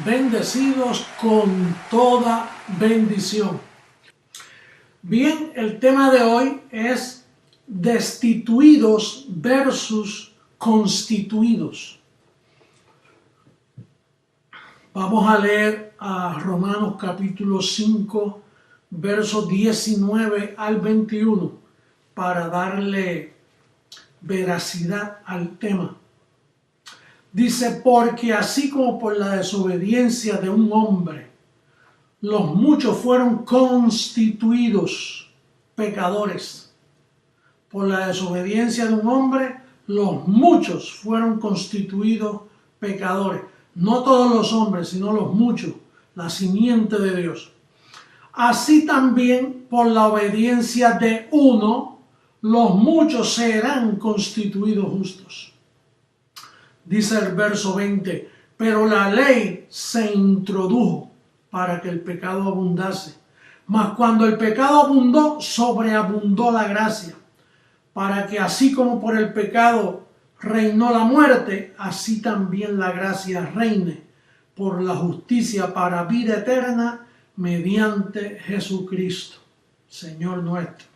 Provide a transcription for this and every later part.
bendecidos con toda bendición. Bien, el tema de hoy es destituidos versus constituidos. Vamos a leer a Romanos capítulo 5, versos 19 al 21 para darle veracidad al tema. Dice, porque así como por la desobediencia de un hombre, los muchos fueron constituidos pecadores. Por la desobediencia de un hombre, los muchos fueron constituidos pecadores. No todos los hombres, sino los muchos, la simiente de Dios. Así también, por la obediencia de uno, los muchos serán constituidos justos. Dice el verso 20, pero la ley se introdujo para que el pecado abundase. Mas cuando el pecado abundó, sobreabundó la gracia, para que así como por el pecado reinó la muerte, así también la gracia reine por la justicia para vida eterna mediante Jesucristo, Señor nuestro.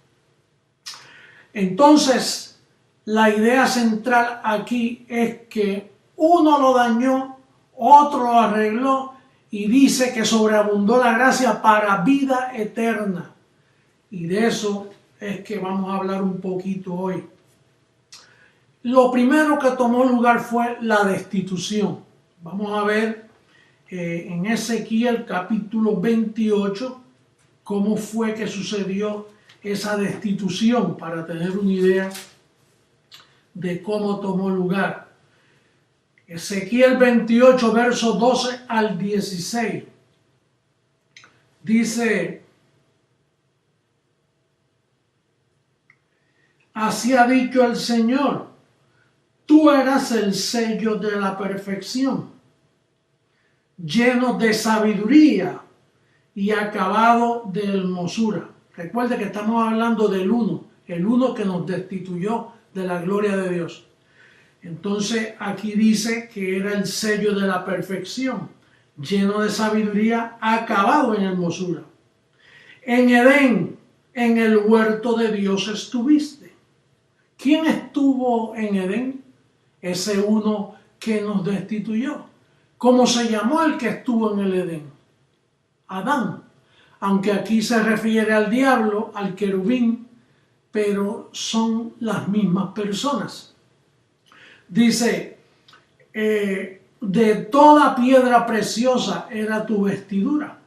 Entonces, la idea central aquí es que uno lo dañó, otro lo arregló y dice que sobreabundó la gracia para vida eterna. Y de eso es que vamos a hablar un poquito hoy. Lo primero que tomó lugar fue la destitución. Vamos a ver en Ezequiel capítulo 28 cómo fue que sucedió esa destitución para tener una idea de cómo tomó lugar. Ezequiel 28, versos 12 al 16. Dice, así ha dicho el Señor, tú eras el sello de la perfección, lleno de sabiduría y acabado de hermosura. Recuerde que estamos hablando del uno, el uno que nos destituyó de la gloria de Dios. Entonces aquí dice que era el sello de la perfección, lleno de sabiduría, acabado en hermosura. En Edén, en el huerto de Dios estuviste. ¿Quién estuvo en Edén? Ese uno que nos destituyó. ¿Cómo se llamó el que estuvo en el Edén? Adán. Aunque aquí se refiere al diablo, al querubín, pero son las mismas personas. Dice, de toda piedra preciosa era tu vestidura,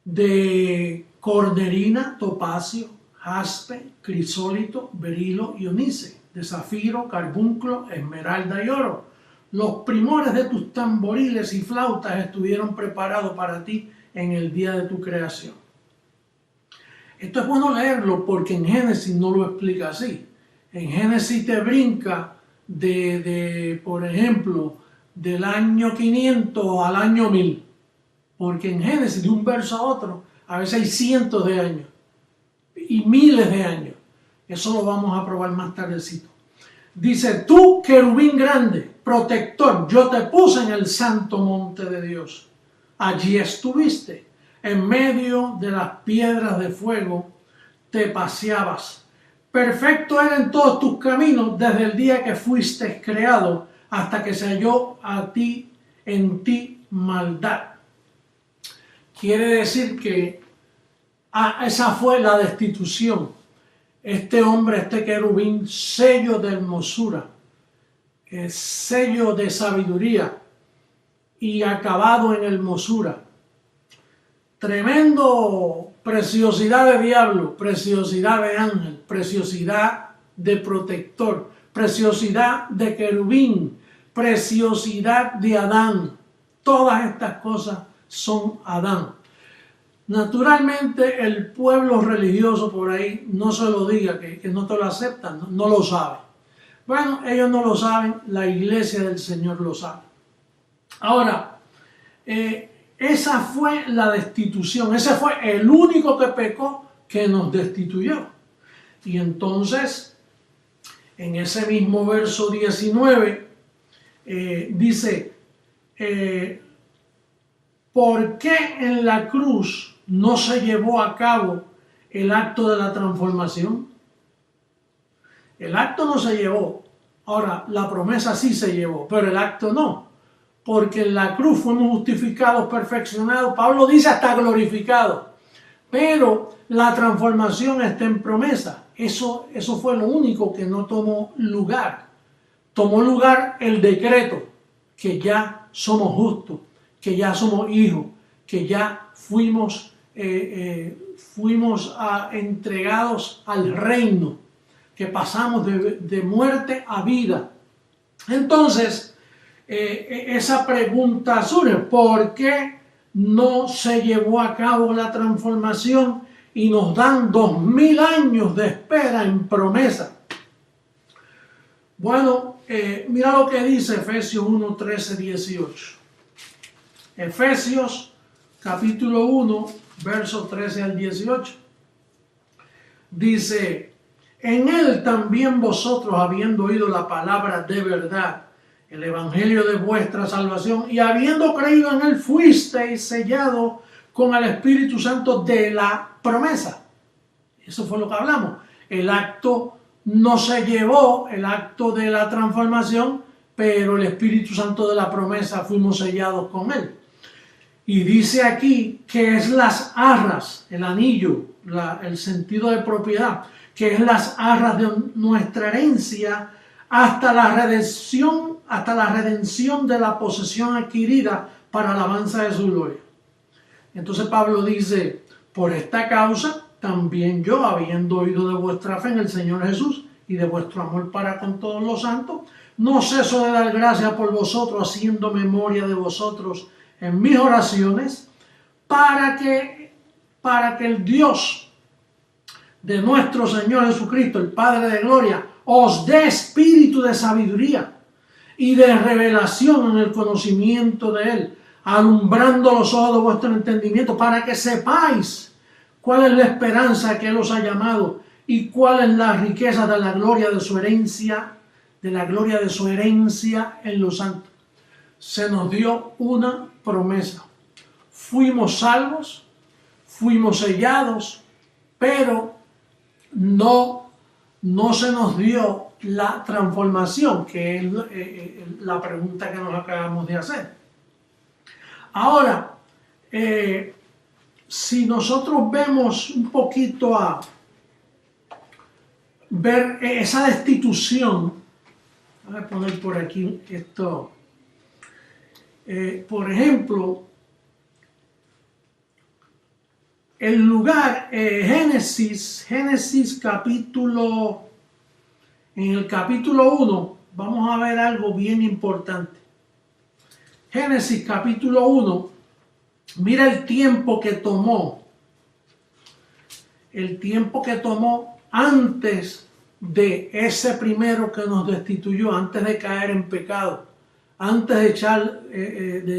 de cornerina, topacio, jaspe, crisólito, berilo y onice, de zafiro, carbunclo, esmeralda y oro. Los primores de tus tamboriles y flautas estuvieron preparados para ti en el día de tu creación. Esto es bueno leerlo porque en Génesis no lo explica así. En Génesis te brinca por ejemplo, del año 500 al año 1000. Porque en Génesis, de un verso a otro, a veces hay cientos de años y miles de años. Eso lo vamos a probar más tardecito. Dice, tú, querubín grande, protector, yo te puse en el santo monte de Dios. Allí estuviste, en medio de las piedras de fuego, te paseabas. Perfecto era en todos tus caminos desde el día que fuiste creado hasta que se halló en ti maldad. Quiere decir que esa fue la destitución. Este hombre, este querubín, sello de hermosura, sello de sabiduría y acabado en hermosura. Tremendo preciosidad de diablo, preciosidad de ángel, preciosidad de protector, preciosidad de querubín, preciosidad de Adán. Todas estas cosas son Adán. Naturalmente el pueblo religioso por ahí no se lo diga, que no te lo aceptan, no lo sabe. Bueno, ellos no lo saben, la iglesia del Señor lo sabe. Ahora, esa fue la destitución, ese fue el único que pecó que nos destituyó. Y entonces, en ese mismo verso 19, dice, ¿por qué en la cruz no se llevó a cabo el acto de la transformación? El acto no se llevó. Ahora, la promesa sí se llevó, pero el acto no. Porque en la cruz fuimos justificados, perfeccionados. Pablo dice hasta glorificados. Pero la transformación está en promesa. Eso fue lo único que no tomó lugar. Tomó lugar el decreto, que ya somos justos, que ya somos hijos, que ya fuimos entregados al reino, que pasamos de muerte a vida. Entonces, esa pregunta surge: ¿por qué no se llevó a cabo la transformación y nos dan 2000 años de espera en promesa? Bueno, mira lo que dice Efesios 1, 13, 18. Efesios capítulo 1, versos 13 al 18. Dice: en él también vosotros, habiendo oído la palabra de verdad, el evangelio de vuestra salvación, y habiendo creído en él, fuisteis sellados con el Espíritu Santo de la promesa. Eso fue lo que hablamos. El acto no se llevó, el acto de la transformación, pero el Espíritu Santo de la promesa fuimos sellados con él. Y dice aquí que es las arras, el anillo, el sentido de propiedad, que es las arras de nuestra herencia hasta la redención de la posesión adquirida para alabanza de su gloria. Entonces Pablo dice: por esta causa también yo, habiendo oído de vuestra fe en el Señor Jesús y de vuestro amor para con todos los santos, no ceso de dar gracias por vosotros, haciendo memoria de vosotros en mis oraciones, para que el Dios de nuestro Señor Jesucristo, el Padre de gloria, os dé espíritu de sabiduría y de revelación en el conocimiento de Él, alumbrando los ojos de vuestro entendimiento, para que sepáis cuál es la esperanza que Él os ha llamado y cuál es la riqueza de la gloria de su herencia, en los santos. Se nos dio una promesa. Fuimos salvos, fuimos sellados, pero no se nos dio la transformación, que es la pregunta que nos acabamos de hacer. Ahora, si nosotros vemos un poquito a ver esa destitución, voy a poner por aquí esto. Por ejemplo, el lugar, Génesis capítulo, en el capítulo 1, vamos a ver algo bien importante. Génesis capítulo 1, mira el tiempo que tomó antes de ese primero que nos destituyó, antes de caer en pecado, antes de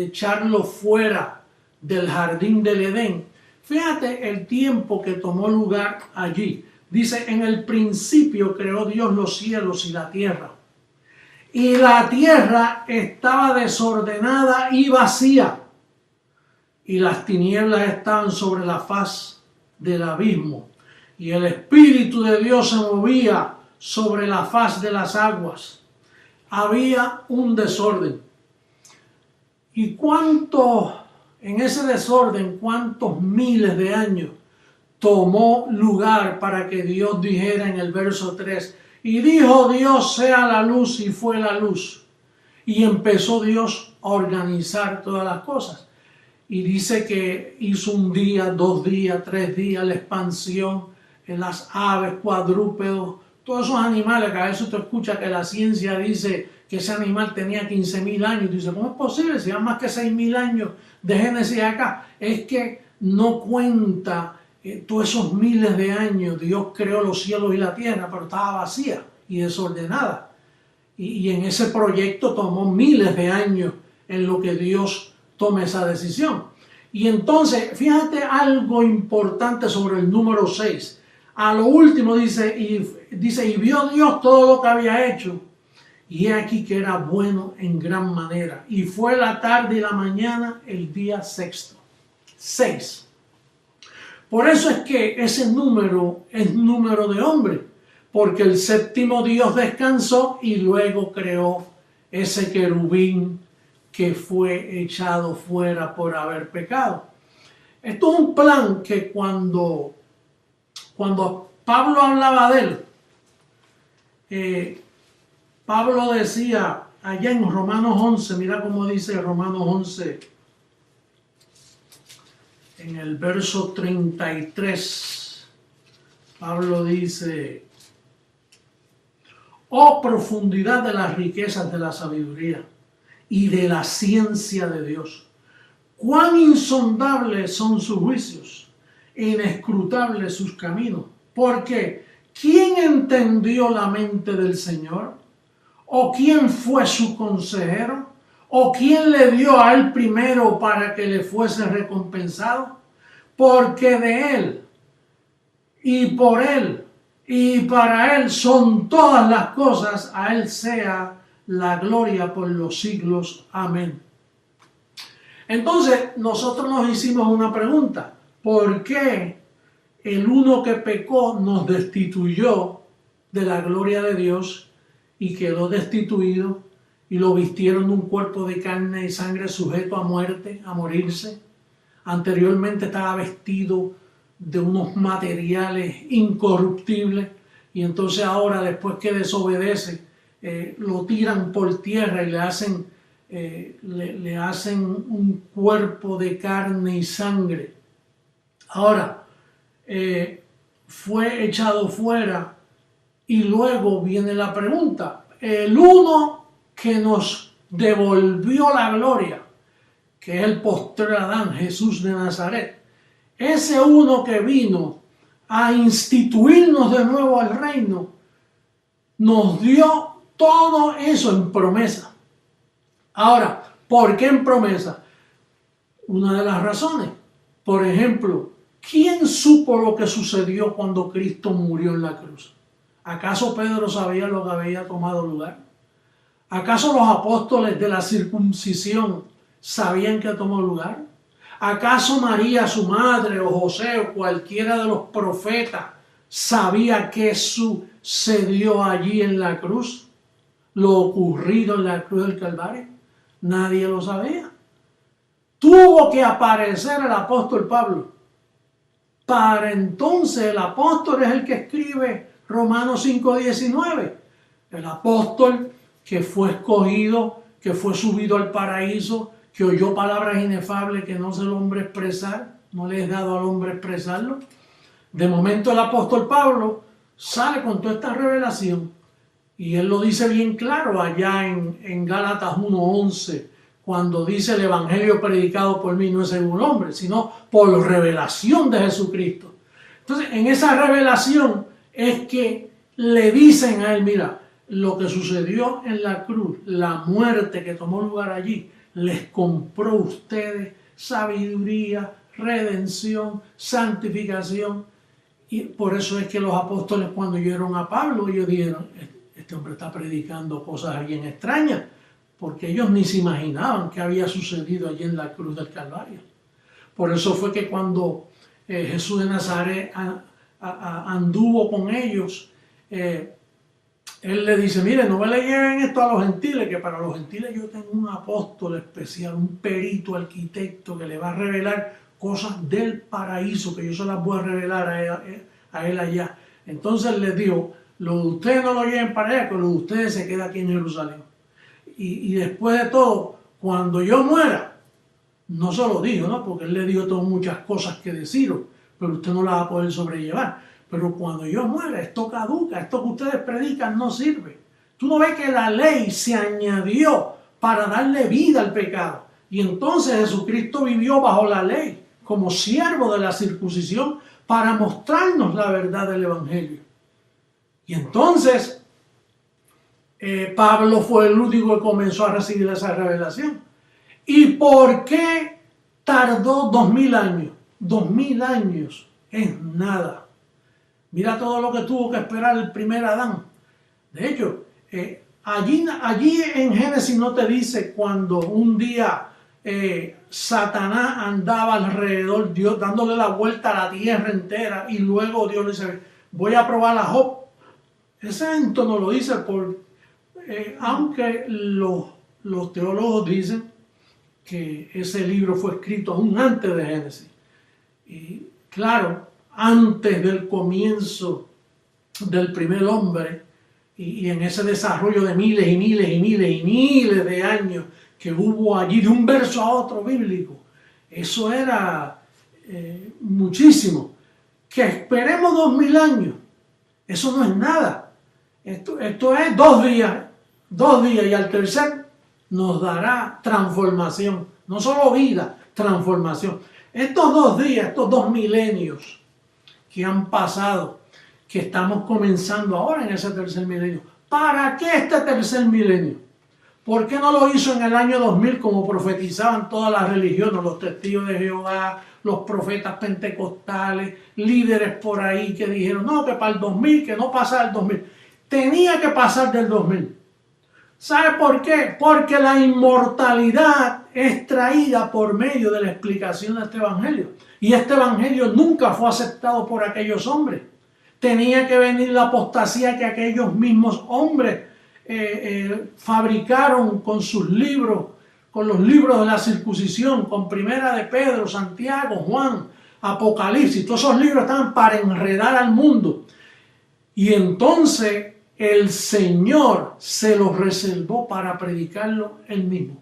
echarlo fuera del jardín del Edén. Fíjate el tiempo que tomó lugar allí. Dice: en el principio creó Dios los cielos y la tierra. Y la tierra estaba desordenada y vacía, y las tinieblas estaban sobre la faz del abismo, y el Espíritu de Dios se movía sobre la faz de las aguas. Había un desorden. ¿Y en ese desorden, cuántos miles de años tomó lugar para que Dios dijera en el verso 3: y dijo Dios, sea la luz, y fue la luz? Y empezó Dios a organizar todas las cosas. Y dice que hizo un día, 2 días, 3 días, la expansión en las aves, cuadrúpedos, todos esos animales que a veces tú escuchas que la ciencia dice que ese animal tenía 15.000 años. Y dice: ¿cómo es posible? Si van más que 6.000 años de Génesis acá. Es que no cuenta todos esos miles de años. Dios creó los cielos y la tierra, pero estaba vacía y desordenada. Y en ese proyecto tomó miles de años en lo que Dios tome esa decisión. Y entonces, fíjate algo importante sobre el número 6. A lo último dice, y vio Dios todo lo que había hecho, y he aquí que era bueno en gran manera. Y fue la tarde y la mañana el día sexto. 6. Por eso es que ese número es número de hombre, porque el séptimo Dios descansó y luego creó ese querubín que fue echado fuera por haber pecado. Esto es un plan que cuando Pablo hablaba de él, Pablo decía allá en Romanos 11, mira cómo dice Romanos 11, en el verso 33, Pablo dice: oh profundidad de las riquezas de la sabiduría y de la ciencia de Dios, cuán insondables son sus juicios, inescrutables sus caminos, porque ¿quién entendió la mente del Señor? ¿O quién fue su consejero? ¿O quién le dio a él primero para que le fuese recompensado? Porque de él, y por él, y para él son todas las cosas, a él sea la gloria por los siglos. Amén. Entonces, nosotros nos hicimos una pregunta: ¿por qué el uno que pecó nos destituyó de la gloria de Dios y quedó destituido y lo vistieron de un cuerpo de carne y sangre sujeto a muerte, a morirse? Anteriormente estaba vestido de unos materiales incorruptibles y entonces ahora, después que desobedece, lo tiran por tierra y le hacen un cuerpo de carne y sangre. Ahora, fue echado fuera y luego viene la pregunta: el uno que nos devolvió la gloria, que es el postrer Adán, Jesús de Nazaret, ese uno que vino a instituirnos de nuevo al reino, nos dio todo eso en promesa. Ahora, ¿por qué en promesa? Una de las razones, por ejemplo, ¿quién supo lo que sucedió cuando Cristo murió en la cruz? ¿Acaso Pedro sabía lo que había tomado lugar? ¿Acaso los apóstoles de la circuncisión sabían que tomó lugar? ¿Acaso María, su madre, o José, o cualquiera de los profetas sabía qué sucedió allí en la cruz? Lo ocurrido en la cruz del Calvario. Nadie lo sabía. Tuvo que aparecer el apóstol Pablo. Para entonces el apóstol es el que escribe Romanos 5:19. El apóstol que fue escogido, que fue subido al paraíso, que oyó palabras inefables que no se el hombre expresar, no le es dado al hombre expresarlo. De momento el apóstol Pablo sale con toda esta revelación y él lo dice bien claro allá en Gálatas 1:11, cuando dice: el evangelio predicado por mí no es según hombre, sino por revelación de Jesucristo. Entonces, en esa revelación es que le dicen a él: mira, lo que sucedió en la cruz, la muerte que tomó lugar allí, les compró a ustedes sabiduría, redención, santificación. Y por eso es que los apóstoles, cuando oyeron a Pablo, ellos dijeron: este hombre está predicando cosas bien extrañas, porque ellos ni se imaginaban qué había sucedido allí en la cruz del Calvario. Por eso fue que cuando Jesús de Nazaret anduvo con ellos, él le dice: mire, no me le lleven esto a los gentiles, que para los gentiles yo tengo un apóstol especial, un perito arquitecto que le va a revelar cosas del paraíso, que yo se las voy a revelar a él allá. Entonces les digo: lo de ustedes no lo lleven para allá, que lo de ustedes se queda aquí en Jerusalén. Y después de todo, cuando yo muera, no se lo digo, ¿no? Porque él le dio todas muchas cosas que deciros, pero usted no las va a poder sobrellevar. Pero cuando yo muera, esto caduca, esto que ustedes predican no sirve. Tú no ves que la ley se añadió para darle vida al pecado. Y entonces Jesucristo vivió bajo la ley, como siervo de la circuncisión, para mostrarnos la verdad del evangelio. Y entonces Pablo fue el único que comenzó a recibir esa revelación. ¿Y por qué tardó 2000 años? 2000 años es nada. Mira todo lo que tuvo que esperar el primer Adán. De hecho, allí en Génesis no te dice cuando un día Satanás andaba alrededor, Dios dándole la vuelta a la tierra entera, y luego Dios le dice, voy a probar a Job. Ese evento no lo dice, aunque los teólogos dicen que ese libro fue escrito aún antes de Génesis. Y claro, antes del comienzo del primer hombre, y en ese desarrollo de miles y miles y miles y miles de años que hubo allí de un verso a otro bíblico, eso era muchísimo. Que esperemos 2000 años, eso no es nada. Esto es 2 días, y al tercer nos dará transformación, no solo vida, transformación. Estos 2 días, estos 2 milenios que han pasado, que estamos comenzando ahora en ese tercer milenio. ¿Para qué este tercer milenio? ¿Por qué no lo hizo en el año 2000 como profetizaban todas las religiones, los testigos de Jehová, los profetas pentecostales, líderes por ahí que dijeron, no, que para el 2000, que no pasa el 2000? Tenía que pasar del 2000. ¿Sabe por qué? Porque la inmortalidad es traída por medio de la explicación de este evangelio. Y este evangelio nunca fue aceptado por aquellos hombres. Tenía que venir la apostasía que aquellos mismos hombres fabricaron con sus libros, con los libros de la circuncisión, con Primera de Pedro, Santiago, Juan, Apocalipsis. Todos esos libros estaban para enredar al mundo. Y entonces el Señor se los reservó para predicarlo él mismo.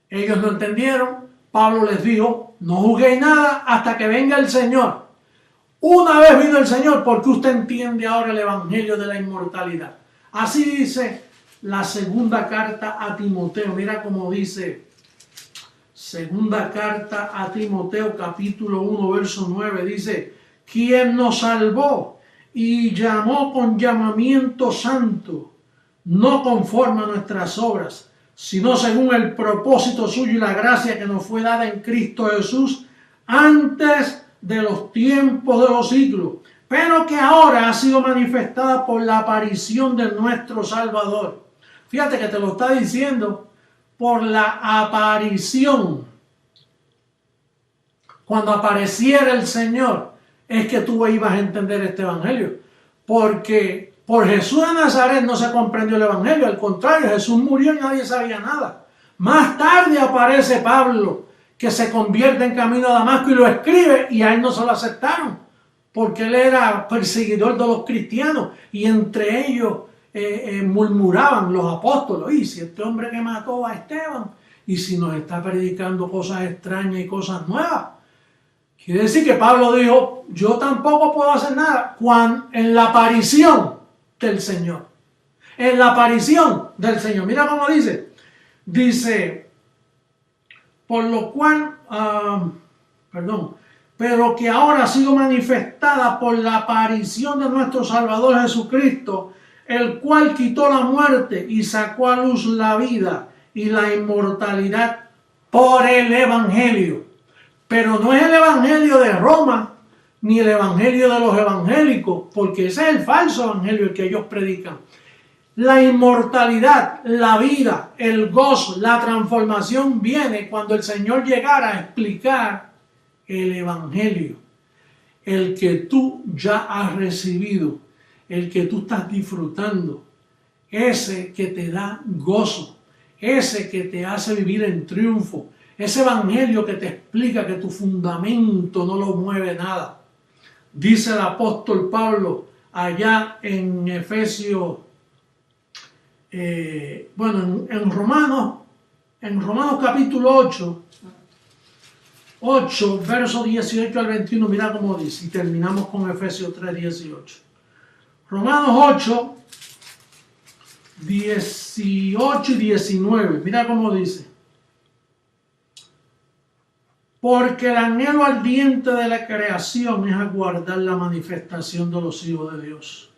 Ellos no entendieron. Pablo les dijo, no juzguéis nada hasta que venga el Señor. Una vez vino el Señor, porque usted entiende ahora el evangelio de la inmortalidad. Así dice la segunda carta a Timoteo. Mira cómo dice segunda carta a Timoteo, capítulo 1, verso 9. Dice, quien nos salvó y llamó con llamamiento santo, no conforme a nuestras obras, sino según el propósito suyo y la gracia que nos fue dada en Cristo Jesús antes de los tiempos de los siglos, pero que ahora ha sido manifestada por la aparición de nuestro Salvador. Fíjate que te lo está diciendo, por la aparición. Cuando apareciera el Señor, es que tú ibas a entender este evangelio. Porque por Jesús de Nazaret no se comprendió el evangelio, al contrario, Jesús murió y nadie sabía nada. Más tarde aparece Pablo, que se convierte en camino a Damasco y lo escribe, y a él no se lo aceptaron, porque él era perseguidor de los cristianos, y entre ellos murmuraban los apóstoles, y si este hombre que mató a Esteban, y si nos está predicando cosas extrañas y cosas nuevas. Quiere decir que Pablo dijo, yo tampoco puedo hacer nada, en la aparición del Señor. En la aparición del Señor. Mira cómo dice, por lo cual, pero que ahora ha sido manifestada por la aparición de nuestro Salvador Jesucristo, el cual quitó la muerte y sacó a luz la vida y la inmortalidad por el evangelio. Pero no es el evangelio de Roma, ni el evangelio de los evangélicos, porque ese es el falso evangelio el que ellos predican. La inmortalidad, la vida, el gozo, la transformación viene cuando el Señor llegara a explicar el evangelio, el que tú ya has recibido, el que tú estás disfrutando, ese que te da gozo, ese que te hace vivir en triunfo, ese evangelio que te explica que tu fundamento no lo mueve nada. Dice el apóstol Pablo allá en Efesios, en Romanos capítulo 8, versos 18 al 21, mira cómo dice, y terminamos con Efesios 3, 18. Romanos 8, 18 y 19, mira cómo dice. Porque el anhelo ardiente de la creación es aguardar la manifestación de los hijos de Dios.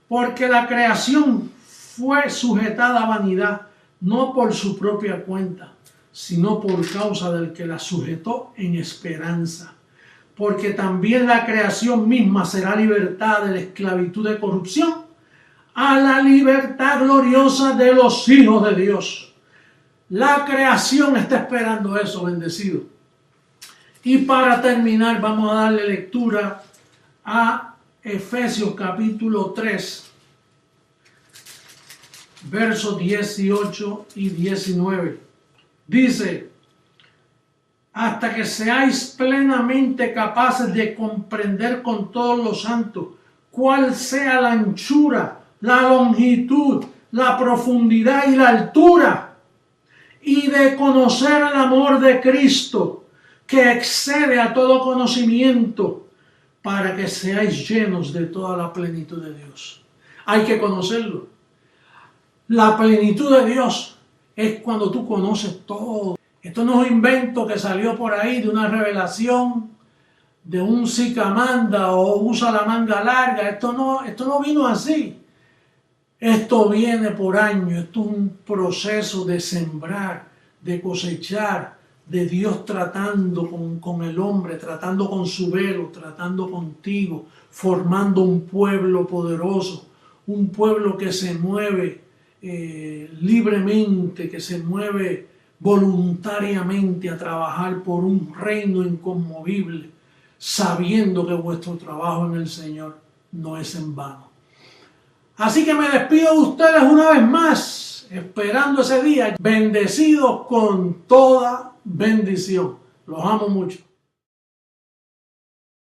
Porque la creación fue sujetada a vanidad, no por su propia cuenta, sino por causa del que la sujetó en esperanza. Porque también la creación misma será libertada de la esclavitud de corrupción a la libertad gloriosa de los hijos de Dios. La creación está esperando eso, bendecido. Y para terminar, vamos a darle lectura a Efesios capítulo 3, versos 18 y 19. Dice: hasta que seáis plenamente capaces de comprender con todos los santos cuál sea la anchura, la longitud, la profundidad y la altura, y de conocer el amor de Cristo, que excede a todo conocimiento, para que seáis llenos de toda la plenitud de Dios. Hay que conocerlo. La plenitud de Dios es cuando tú conoces todo. Esto no es un invento que salió por ahí de una revelación, de un sicamanda o usa la manga larga. Esto no vino así. Esto viene por años. Esto es un proceso de sembrar, de cosechar, de Dios tratando con el hombre, tratando con su velo, tratando contigo, formando un pueblo poderoso, un pueblo que se mueve libremente, que se mueve voluntariamente a trabajar por un reino inconmovible, sabiendo que vuestro trabajo en el Señor no es en vano. Así que me despido de ustedes una vez más, esperando ese día, bendecidos con toda bendición. Los amo mucho.